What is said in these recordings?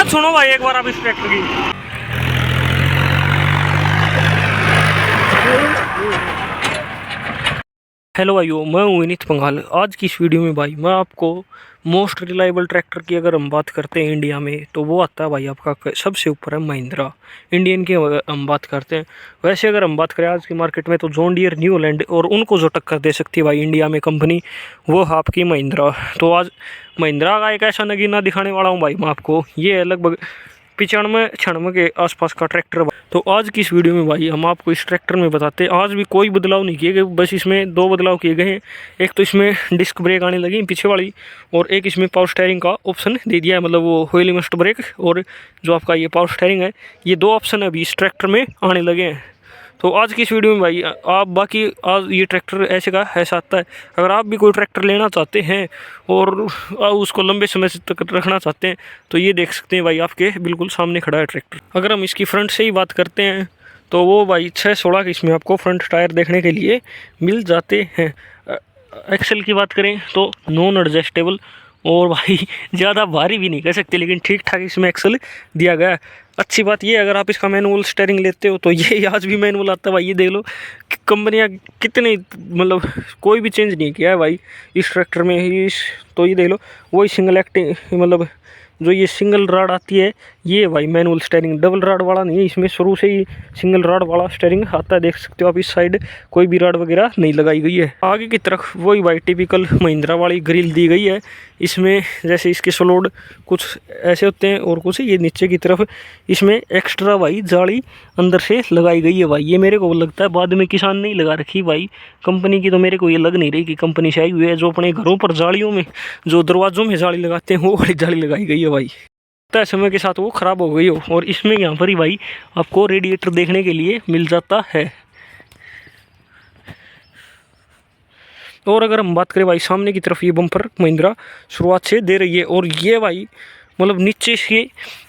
बात सुनो भाई एक बार आप इस ट्रैक्टर की। हेलो भाइयों, मैं हूँ विनीत पंगाल। आज की इस वीडियो में भाई मैं आपको मोस्ट रिलायबल ट्रैक्टर की अगर हम बात करते हैं इंडिया में तो वो आता है भाई आपका सबसे ऊपर है महिंद्रा। इंडियन की अगर हम बात करते हैं, वैसे अगर हम बात करें आज की मार्केट में तो जॉन डियर, न्यू होलैंड और उनको जो टक्कर दे सकती है भाई इंडिया में कंपनी, वो है आपकी महिंद्रा। तो आज महिंद्रा का एक ऐसा नगीना दिखाने वाला हूँ भाई मैं आपको। ये है लगभग 95-96 के आसपास का ट्रैक्टर। तो आज की इस वीडियो में भाई हम आपको इस ट्रैक्टर में बताते हैं, आज भी कोई बदलाव नहीं किए गए, बस इसमें दो बदलाव किए गए हैं। एक तो इसमें डिस्क ब्रेक आने लगी पीछे वाली, और एक इसमें पावर स्टीयरिंग का ऑप्शन दे दिया है, मतलब वो व्हील मस्ट ब्रेक और जो आपका ये पावर स्टीयरिंग है, ये दो ऑप्शन अभी इस ट्रैक्टर में आने लगे हैं। तो आज की इस वीडियो में भाई आप बाकी आज ये ट्रैक्टर ऐसे का ऐसा आता है। अगर आप भी कोई ट्रैक्टर लेना चाहते हैं और उसको लंबे समय तक रखना चाहते हैं तो ये देख सकते हैं भाई, आपके बिल्कुल सामने खड़ा है ट्रैक्टर। अगर हम इसकी फ्रंट से ही बात करते हैं तो वो भाई 616 के इसमें आपको फ्रंट टायर देखने के लिए मिल जाते हैं। एक्सेल की बात करें तो नॉन एडजस्टेबल, और भाई ज़्यादा भारी भी नहीं कह सकते, लेकिन ठीक ठाक इसमें एक्सेल दिया गया है। अच्छी बात ये अगर आप इसका मैनुअल स्टीयरिंग लेते हो तो ये आज भी मैनुअल आता है भाई। ये देख लो कि कंपनियाँ कितने मतलब कोई भी चेंज नहीं किया है भाई इस ट्रैक्टर में। तो ये देख लो वही सिंगल एक्टिंग, मतलब जो ये सिंगल राड आती है ये भाई मैनुअल स्टीयरिंग, डबल राड वाला नहीं है। इसमें शुरू से ही सिंगल राड वाला स्टीयरिंग आता है, देख सकते हो आप। इस साइड कोई भी राड वगैरह नहीं लगाई गई है। आगे की तरफ वही भाई टिपिकल महिंद्रा वाली ग्रिल दी गई है। इसमें जैसे इसके स्लोड कुछ ऐसे होते हैं और कुछ ये नीचे की तरफ इसमें एक्स्ट्रा भाई जाली अंदर से लगाई गई है भाई। ये मेरे को लगता है बाद में किसान नहीं लगा रखी भाई कंपनी की, तो मेरे को ये लग नहीं रही कि कंपनी से आई हुई है। जो अपने घरों पर जालियों में, जो दरवाजों में जाली लगाते हैं वो वाली जाली लगाई गई है भाई। तय समय के साथ वो ख़राब हो गई हो। और इसमें यहाँ पर ही भाई आपको रेडिएटर देखने के लिए मिल जाता है। और अगर हम बात करें भाई सामने की तरफ, ये बम्पर महिंद्रा शुरुआत से दे रही है, और ये भाई मतलब नीचे से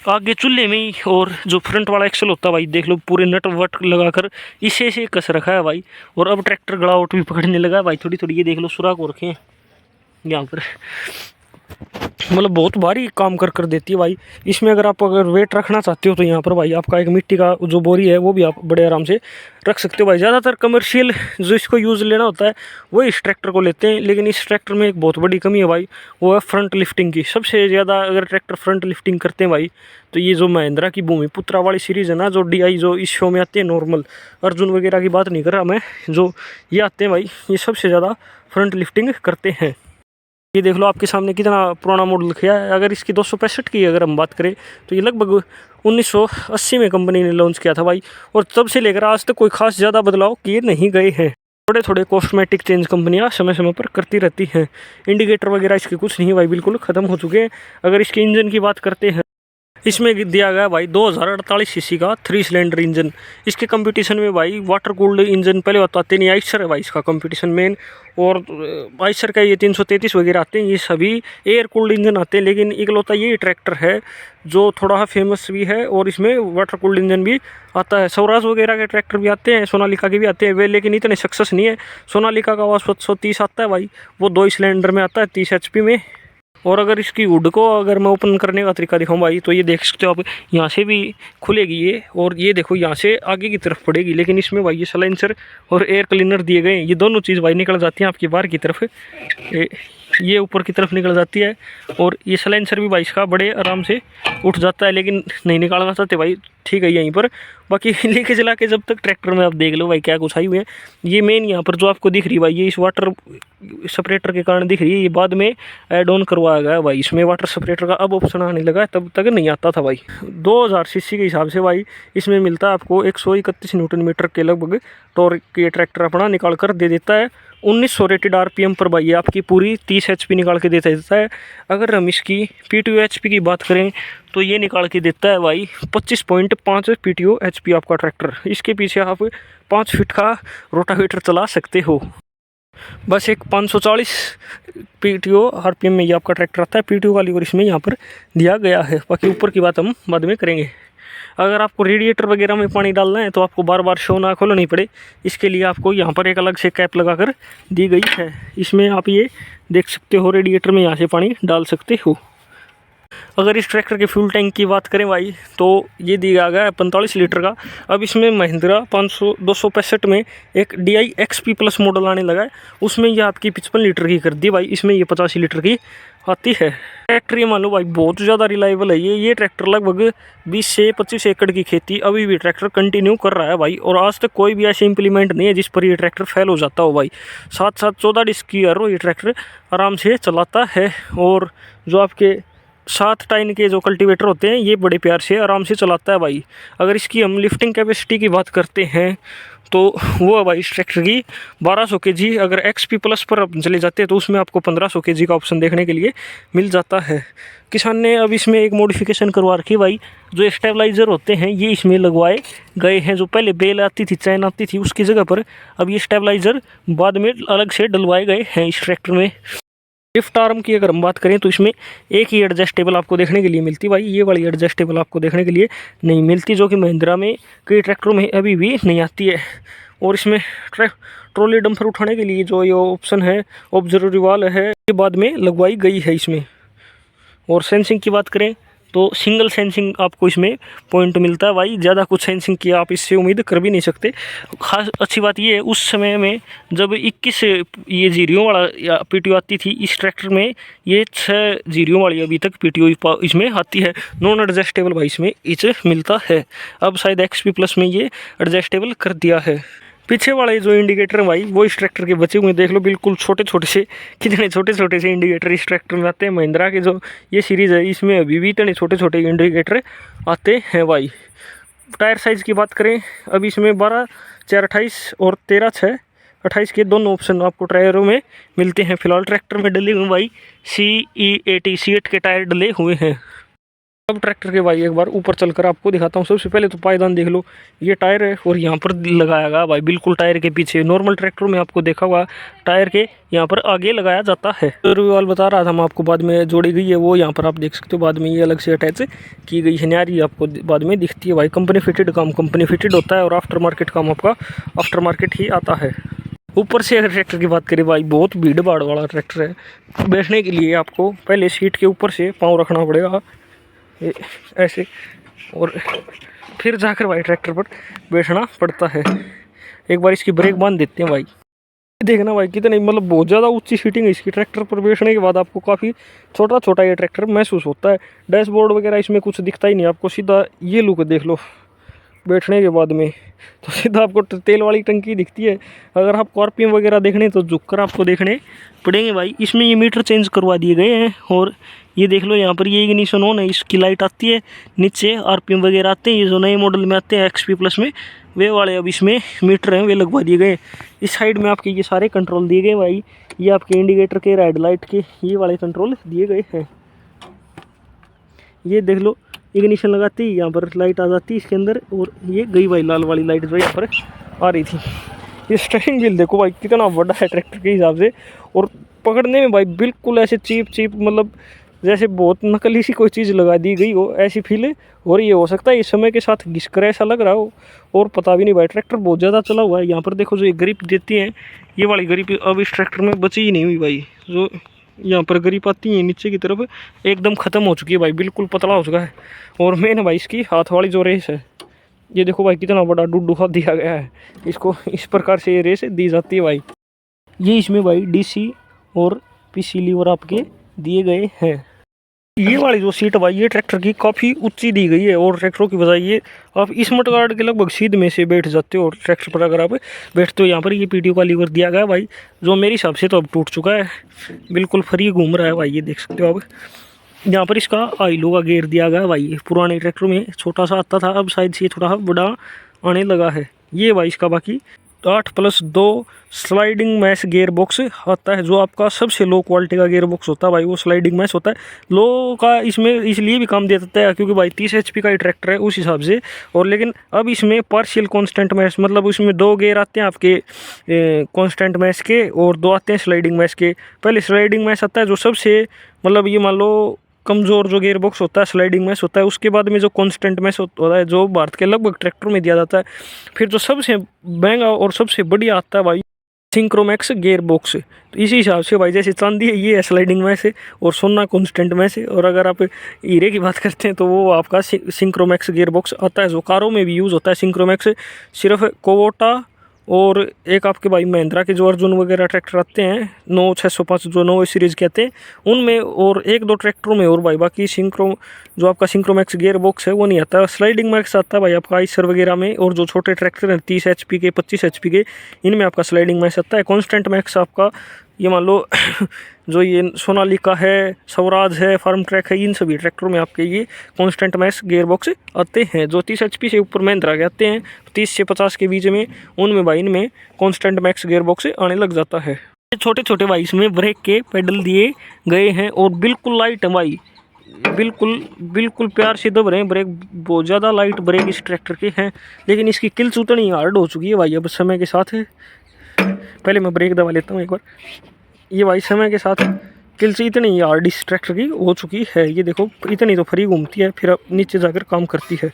आगे चूल्हे में ही, और जो फ्रंट वाला एक्सल होता है भाई देख लो पूरे नट वट लगाकर इसे से कस रखा है भाई। और अब ट्रैक्टर गड़ावट भी पकड़ने लगा है भाई थोड़ी थोड़ी। ये देख लो सुराख हो रखे हैं यहाँ पर, मतलब बहुत भारी काम कर देती है भाई। इसमें अगर आप वेट रखना चाहते हो तो यहाँ पर भाई आपका एक मिट्टी का जो बोरी है वो भी आप बड़े आराम से रख सकते हो भाई। ज़्यादातर कमर्शियल जो इसको यूज़ लेना होता है वो इस ट्रैक्टर को लेते हैं, लेकिन इस ट्रैक्टर में एक बहुत बड़ी कमी है भाई, वो है फ्रंट लिफ्टिंग की। सबसे ज़्यादा अगर ट्रैक्टर फ्रंट लिफ्टिंग करते हैं भाई तो ये जो महिंद्रा की भूमिपुत्रा वाली सीरीज़ है ना, जो DI जो इस शो में आते हैं, नॉर्मल अर्जुन वगैरह की बात नहीं कर रहा मैं, जो ये आते हैं भाई ये सबसे ज़्यादा फ्रंट लिफ्टिंग करते हैं। ये देख लो आपके सामने कितना पुराना मॉडल किया है। अगर इसकी 265 की अगर हम बात करें तो ये लगभग 1980 में कंपनी ने लॉन्च किया था भाई, और तब से लेकर आज तक कोई खास ज़्यादा बदलाव किए नहीं गए हैं। थोड़े थोड़े कॉस्मेटिक चेंज कंपनियां समय समय पर करती रहती हैं। इंडिकेटर वगैरह इसके कुछ नहीं भाई, बिल्कुल ख़त्म हो चुके हैं। अगर इसके इंजन की बात करते हैं, इसमें दिया गया भाई 2048 सीसी का 3 सिलेंडर इंजन। इसके कंपटीशन में भाई वाटर कूल्ड इंजन पहले बताते नहीं, आइसर है भाई इसका कंपटीशन मेन, और आइसर का ये 333 वगैरह आते हैं, ये सभी एयर कूल्ड इंजन आते हैं। लेकिन इकलौता ये ट्रैक्टर है जो थोड़ा फेमस भी है और इसमें वाटर कूल्ड इंजन भी आता है। स्वराज वगैरह के ट्रैक्टर भी आते हैं, सोनालिका के भी आते हैं वे, लेकिन इतने सक्सेस नहीं है। सोनालिका का 730 आता है भाई, वो 2 सिलेंडर में आता है 30 HP में। और अगर इसकी हुड को अगर मैं ओपन करने का तरीका दिखाऊं भाई तो ये देख सकते हो आप, यहाँ से भी खुलेगी ये, और ये देखो यहाँ से आगे की तरफ पड़ेगी। लेकिन इसमें भाई ये साइलेंसर और एयर क्लीनर दिए गए हैं, ये दोनों चीज़ भाई निकल जाती हैं आपकी बाहर की तरफ, ये ऊपर की तरफ निकल जाती है। और ये साइलेंसर भी भाई इसका बड़े आराम से उठ जाता है, लेकिन नहीं निकालना चाहते भाई, ठीक है यहीं पर। बाकी लेके चला के जब तक ट्रैक्टर में आप देख लो भाई क्या कुछ आई हुई है। ये मेन यहाँ पर जो आपको दिख रही है भाई, ये इस वाटर सेपरेटर के कारण दिख रही है, ये बाद में ऐड ऑन करवाया गया है भाई। इसमें वाटर सेपरेटर का अब ऑप्शन आने लगा है, तब तक नहीं आता था भाई। 2000 सीसी के हिसाब से भाई इसमें मिलता है आपको 131 न्यूटन मीटर के लगभग टॉर्क। ये ट्रैक्टर अपना निकाल कर दे देता है 1900 रेटेड RPM पर भाई, ये आपकी पूरी 30 HP निकाल के देता है। अगर हम इसकी PTO HP की बात करें तो ये निकाल के देता है भाई 25.5 PTO HP आपका ट्रैक्टर। इसके पीछे आप 5 फीट का रोटावेटर चला सकते हो। बस एक 540 PTO RPM में ये आपका ट्रैक्टर आता है। PTO का लीवर इसमें यहाँ पर दिया गया है। बाकी ऊपर की बात हम बाद में करेंगे। अगर आपको रेडिएटर वगैरह में पानी डालना है तो आपको बार बार शो ना खोलनी पड़े, इसके लिए आपको यहाँ पर एक अलग से कैप लगाकर दी गई है। इसमें आप ये देख सकते हो रेडिएटर में यहाँ से पानी डाल सकते हो। अगर इस ट्रैक्टर के फ्यूल टैंक की बात करें भाई तो ये दिया गया है 45 लीटर का। अब इसमें महिंद्रा 265 में एक DI XP प्लस मॉडल आने लगा है, उसमें ये आपकी 55 लीटर की कर दी भाई, इसमें ये 85 लीटर की आती है। ट्रैक्टर ये मान लो भाई बहुत ज़्यादा रिलायबल है। ये ट्रैक्टर लगभग 20 से 25 एकड़ की खेती अभी भी ट्रैक्टर कंटिन्यू कर रहा है भाई, और आज तक कोई भी ऐसे इंप्लीमेंट नहीं है जिस पर ये ट्रैक्टर फेल हो जाता हो भाई। 7-7 14 डिस्क की एरो ये ट्रैक्टर आराम से चलाता है, और जो आपके 7 टाइन के जो कल्टीवेटर होते हैं ये बड़े प्यार से आराम से चलाता है भाई। अगर इसकी हम लिफ्टिंग कैपेसिटी की बात करते हैं तो वो है भाई इस ट्रैक्टर की 1200 kg। अगर XP प्लस पर आप चले जाते हैं तो उसमें आपको 1500 kg का ऑप्शन देखने के लिए मिल जाता है। किसान ने अब इसमें एक मॉडिफिकेशन करवा रखी भाई, जो स्टेबलाइज़र होते हैं ये इसमें लगवाए गए हैं। जो पहले बेल आती थी, चैन आती थी, उसकी जगह पर अब ये स्टेबलाइज़र बाद में अलग से डलवाए गए हैं इस ट्रैक्टर में। लिफ्ट आर्म की अगर हम बात करें तो इसमें एक ही एडजस्टेबल आपको देखने के लिए मिलती भाई, ये वाली एडजस्टेबल आपको देखने के लिए नहीं मिलती, जो कि महिंद्रा में कई ट्रैक्टरों में अभी भी नहीं आती है। और इसमें ट्रॉली डंपर उठाने के लिए जो ये ऑप्शन है ऑब्जर्वरी वाल है, ये बाद में लगवाई गई है इसमें। और सेंसिंग की बात करें तो सिंगल सेंसिंग आपको इसमें पॉइंट मिलता है भाई, ज़्यादा कुछ सेंसिंग की आप इससे उम्मीद कर भी नहीं सकते। खास अच्छी बात ये है उस समय में जब 21 ये जीरियों वाला PTO आती थी इस ट्रैक्टर में, ये 6 जीरियों वाली अभी तक PTO इसमें आती है। नॉन एडजस्टेबल भाई इसमें इसे मिलता है, अब शायद XP प्लस में ये एडजस्टेबल कर दिया है। पीछे वाले जो इंडिकेटर है भाई वो इस ट्रैक्टर के बचे हुए देख लो, बिल्कुल छोटे छोटे से, कितने छोटे छोटे से इंडिकेटर इस ट्रैक्टर में आते हैं। महिंद्रा के जो ये सीरीज़ है इसमें अभी भी इतने छोटे छोटे इंडिकेटर आते हैं भाई। टायर साइज़ की बात करें अभी इसमें 12 4 28 और 13 6 28 के दोनों ऑप्शन आपको टायरों में मिलते हैं। फिलहाल ट्रैक्टर में डले हुए भाई CE80 C8 के टायर डले हुए हैं। अब ट्रैक्टर के भाई एक बार ऊपर चलकर आपको दिखाता हूँ। सबसे पहले तो पायदान देख लो, ये टायर है और यहाँ पर लगाया गया भाई बिल्कुल टायर के पीछे। नॉर्मल ट्रैक्टर में आपको देखा हुआ टायर के यहाँ पर आगे लगाया जाता है। वाल बता रहा था हम आपको, बाद में जोड़ी गई है वो, यहाँ पर आप देख सकते हो बाद में ये अलग से अटैच की गई है, न्यारी आपको बाद में दिखती है भाई। कंपनी फिटेड काम कंपनी फिटेड होता है और आफ्टर मार्केट काम आपका आफ्टर मार्केट ही आता है। ऊपर से अगर ट्रैक्टर की बात करें भाई बहुत भीड़ भाड़ वाला ट्रैक्टर है। बैठने के लिए आपको पहले सीट के ऊपर से पाँव रखना पड़ेगा ऐसे, और फिर जाकर भाई ट्रैक्टर पर बैठना पड़ता है। एक बार इसकी ब्रेक बांध देते हैं भाई, देखना भाई कितने मतलब बहुत ज़्यादा ऊंची सीटिंग है इसकी। ट्रैक्टर पर बैठने के बाद आपको काफ़ी छोटा छोटा ये ट्रैक्टर महसूस होता है। डैशबोर्ड वगैरह इसमें कुछ दिखता ही नहीं आपको, सीधा ये लुक देख लो बैठने के बाद में तो सीधा आपको तेल वाली टंकी दिखती है। अगर आप RPM वगैरह देखने तो झुक कर आपको देखने पड़ेंगे भाई। इसमें ये मीटर चेंज करवा दिए गए हैं, और ये देख लो यहाँ पर ये इग्निशन ऑन है, इसकी लाइट आती है नीचे। RPM वगैरह आते हैं, ये जो नए मॉडल में आते हैं XP प्लस में वे वाले अब इसमें मीटर हैं वे लगवा दिए गए। इस साइड में आपके ये सारे कंट्रोल दिए गए भाई, ये आपके इंडिकेटर के रेड लाइट के ये वाले कंट्रोल दिए गए हैं। ये देख लो इग्निशन लगाती यहाँ पर लाइट आ जाती है इसके अंदर, और ये गई भाई लाल वाली लाइट जो यहाँ पर आ रही थी। ये स्टीयरिंग व्हील देखो भाई कितना बड़ा है ट्रैक्टर के हिसाब से, और पकड़ने में भाई बिल्कुल ऐसे चीप मतलब जैसे बहुत नकली सी कोई चीज़ लगा दी गई हो ऐसी फील हो रही है। हो सकता है इस समय के साथ घिसकर ऐसा लग रहा हो, और पता भी नहीं भाई। ट्रैक्टर बहुत ज़्यादा चला हुआ है। यहाँ पर देखो जो ये ग्रिप देती हैं ये वाली ग्रिप अब इस ट्रैक्टर में बची ही नहीं हुई भाई। जो यहाँ पर ग्रिप आती है नीचे की तरफ एकदम ख़त्म हो चुकी है भाई, बिल्कुल पतला हो चुका है। और मेन भाई इसकी हाथ वाली जो रेस है ये देखो भाई कितना बड़ा डुड्डू हाथ दिया गया है इसको, इस प्रकार से ये रेस दी जाती है भाई। ये इसमें भाई DC और PC लीवर आपके दिए गए हैं। ये वाली जो सीट भाई ये ट्रैक्टर की काफ़ी ऊंची दी गई है, और ट्रैक्टरों की बजाय ये आप इस मडगार्ड के लगभग सीध में से बैठ जाते हो। और ट्रैक्टर पर अगर आप बैठते हो यहाँ पर ये PTO का लीवर दिया गया भाई, जो मेरे हिसाब से तो अब टूट चुका है, बिल्कुल फ्री घूम रहा है भाई। ये देख सकते हो आप, यहाँ पर इसका आइलो का गेयर दिया गया भाई। पुराने ट्रैक्टर में छोटा सा आता था, अब शायद से थोड़ा बड़ा आने लगा है। ये भाई इसका बाकी 8+2 स्लाइडिंग मैश गेयर बॉक्स आता है, जो आपका सबसे लो क्वालिटी का गेयर बॉक्स होता है भाई, वो स्लाइडिंग मैश होता है। लो का इसमें इसलिए भी काम दे देता है क्योंकि भाई 30 HP का ही ट्रैक्टर है उस हिसाब से। और लेकिन अब इसमें पार्शियल कांस्टेंट मैश, मतलब उसमें 2 गेयर आते हैं आपके कांस्टेंट मैश के, और 2 आते हैं स्लाइडिंग मैश के। पहले स्लाइडिंग मैश आता है जो सबसे मतलब ये मान लो कमज़ोर जो गेयर बॉक्स होता है स्लाइडिंग मैश होता है। उसके बाद में जो कांस्टेंट मैश होता है जो भारत के लगभग ट्रैक्टर में दिया जाता है। फिर जो सबसे महंगा और सबसे बढ़िया आता है भाई सिंक्रोमैक्स गियर बॉक्स। तो इसी हिसाब से भाई जैसे चांदी है ये है स्लाइडिंग में से और सोना कॉन्स्टेंट में से, और अगर आप हीरे की बात करते हैं तो वो आपका सिंक्रोमैक्स गियर बॉक्स आता है, जो कारों में भी यूज़ होता है सिंक्रोमैक्स। सिर्फ कोवोटा और एक आपके भाई महिंद्रा के जो अर्जुन वगैरह ट्रैक्टर आते हैं 9605 जो 9 सीरीज़ कहते हैं उनमें, और एक दो ट्रैक्टरों में और भाई, बाकी सिंक्रो जो आपका सिंक्रोमैक्स गियर बॉक्स है वो नहीं आता। स्लाइडिंग मैक्स आता है भाई आपका आइसर वगैरह में, और जो छोटे ट्रैक्टर हैं 30 HP के 25 HP के इनमें आपका स्लाइडिंग मैक्स आता है। कॉन्स्टेंट मैक्स आपका ये मान लो जो ये सोनालिका है, स्वराज है, फार्म ट्रैक है, इन सभी ट्रैक्टरों में आपके ये कॉन्स्टेंट मैक्स गियर बॉक्स आते हैं। जो 30 HP से ऊपर महिंद्रा के आते हैं 30 से 50 के बीच में, उनमें भाई इनमें कॉन्स्टेंट मैक्स गियर बॉक्स आने लग जाता है। छोटे छोटे भाई इसमें ब्रेक के पेडल दिए गए हैं और बिल्कुल लाइट है भाई, बिल्कुल बिल्कुल प्यार से दब रहे हैं ब्रेक। बहुत ज़्यादा लाइट ब्रेक इस ट्रैक्टर के हैं, लेकिन इसकी किल्स उतनी हार्ड हो चुकी है भाई अब समय के साथ। पहले मैं ब्रेक दबा लेता हूँ एक बार। ये भाई समय के साथ किल्स इतनी हार्ड इस ट्रैक्टर की हो चुकी है, ये देखो इतनी तो फ्री घूमती है, फिर अब नीचे जाकर काम करती है।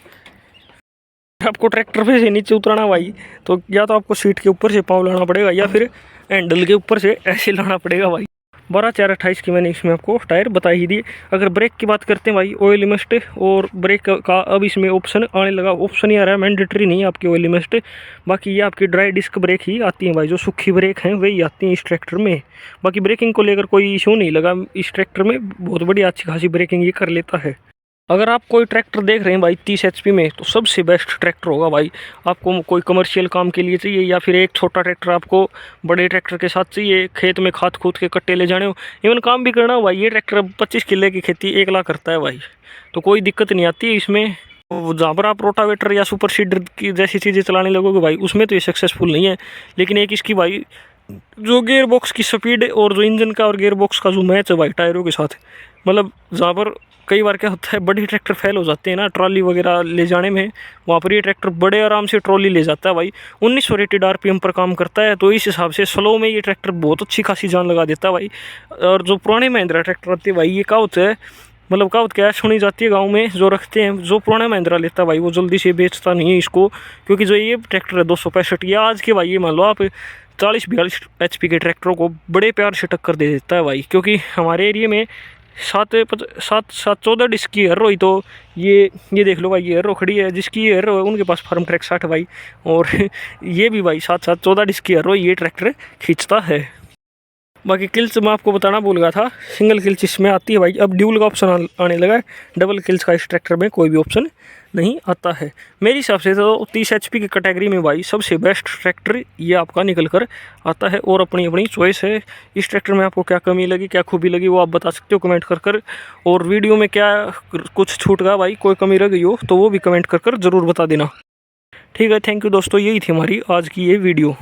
आपको ट्रैक्टर पे से नीचे उतरना भाई, तो या तो आपको सीट के ऊपर से पाँव लाना पड़ेगा या फिर हैंडल के ऊपर से ऐसे लाना पड़ेगा भाई। 12/4/28 की मैंने इसमें आपको टायर बता ही दिए। अगर ब्रेक की बात करते हैं भाई, ऑयल लिमिस्ट और ब्रेक का अब इसमें ऑप्शन आने लगा। ऑप्शन ही आ रहा है, मैंडेटरी नहीं है आपकी ऑयल लिमिस्ट। बाकी ये आपकी ड्राई डिस्क ब्रेक ही आती है भाई, जो सूखी ब्रेक हैं वही आती हैं इस ट्रैक्टर में। बाकी ब्रेकिंग को लेकर कोई इशू नहीं लगा इस ट्रैक्टर में, बहुत बढ़िया अच्छी खासी ब्रेकिंग ये कर लेता है। अगर आप कोई ट्रैक्टर देख रहे हैं भाई 30 HP में, तो सबसे बेस्ट ट्रैक्टर होगा भाई। आपको कोई कमर्शियल काम के लिए चाहिए या फिर एक छोटा ट्रैक्टर आपको बड़े ट्रैक्टर के साथ चाहिए, खेत में खाद खूद के कट्टे ले जाने हो, इवन काम भी करना हो भाई, ये ट्रैक्टर 25 किले की खेती 1 लाख करता है भाई, तो कोई दिक्कत नहीं आती है इसमें। जहाँ पर आप रोटावेटर या सुपर सीडर की जैसी चीज़ें चलाने लगोगे भाई, उसमें तो ये सक्सेसफुल नहीं है। लेकिन एक इसकी भाई जो गियर बॉक्स की स्पीड और जो इंजन का और गियर बॉक्स का जो मैच है भाई टायरों के साथ, मतलब जहाँ पर कई बार क्या होता है बड़े ट्रैक्टर फेल हो जाते हैं ना ट्रॉली वगैरह ले जाने में, वहाँ पर ये ट्रैक्टर बड़े आराम से ट्रॉली ले जाता है भाई। 1900 रेटेड RPM पर काम करता है, तो इस हिसाब से स्लो में ये ट्रैक्टर बहुत अच्छी खासी जान लगा देता है भाई। और जो पुराने महिंद्रा ट्रैक्टर आते हैं भाई, ये कहावत है, मतलब कहावत क्या सुनी जाती है गाँव में, जो रखते हैं जो पुराना महिंद्रा लेता है भाई वो जल्दी से बेचता नहीं है इसको, क्योंकि जो ये ट्रैक्टर है 265 ये आज के भाई, ये मान लो आप 40-42 HP के ट्रैक्टरों को बड़े प्यार से टक्कर दे देता है भाई। क्योंकि हमारे एरिया में 7-14 डिस्क की एरो ही, तो ये देख लो भाई, ये एरो खड़ी है, जिसकी ये एरो है उनके पास फार्म ट्रैक 60 भाई, और ये भी भाई 7-14 डिस्क की एरो ये ट्रैक्टर खींचता है। बाकी किल्स मैं आपको बताना भूल गया था, सिंगल किल्स इसमें आती है भाई, अब ड्यूल का ऑप्शन आने लगा है। डबल किल्स का इस ट्रैक्टर में कोई भी ऑप्शन नहीं आता है। मेरे हिसाब से तो 30 HP की कैटेगरी में भाई सबसे बेस्ट ट्रैक्टर ये आपका निकल कर आता है, और अपनी अपनी चॉइस है। इस ट्रैक्टर में आपको क्या कमी लगी, क्या खूबी लगी, वो आप बता सकते हो कमेंट कर। और वीडियो में क्या कुछ छूट गया भाई, कोई कमी रह गई हो तो वो भी कमेंट कर ज़रूर बता देना। ठीक है, थैंक यू दोस्तों, यही थी हमारी आज की ये वीडियो।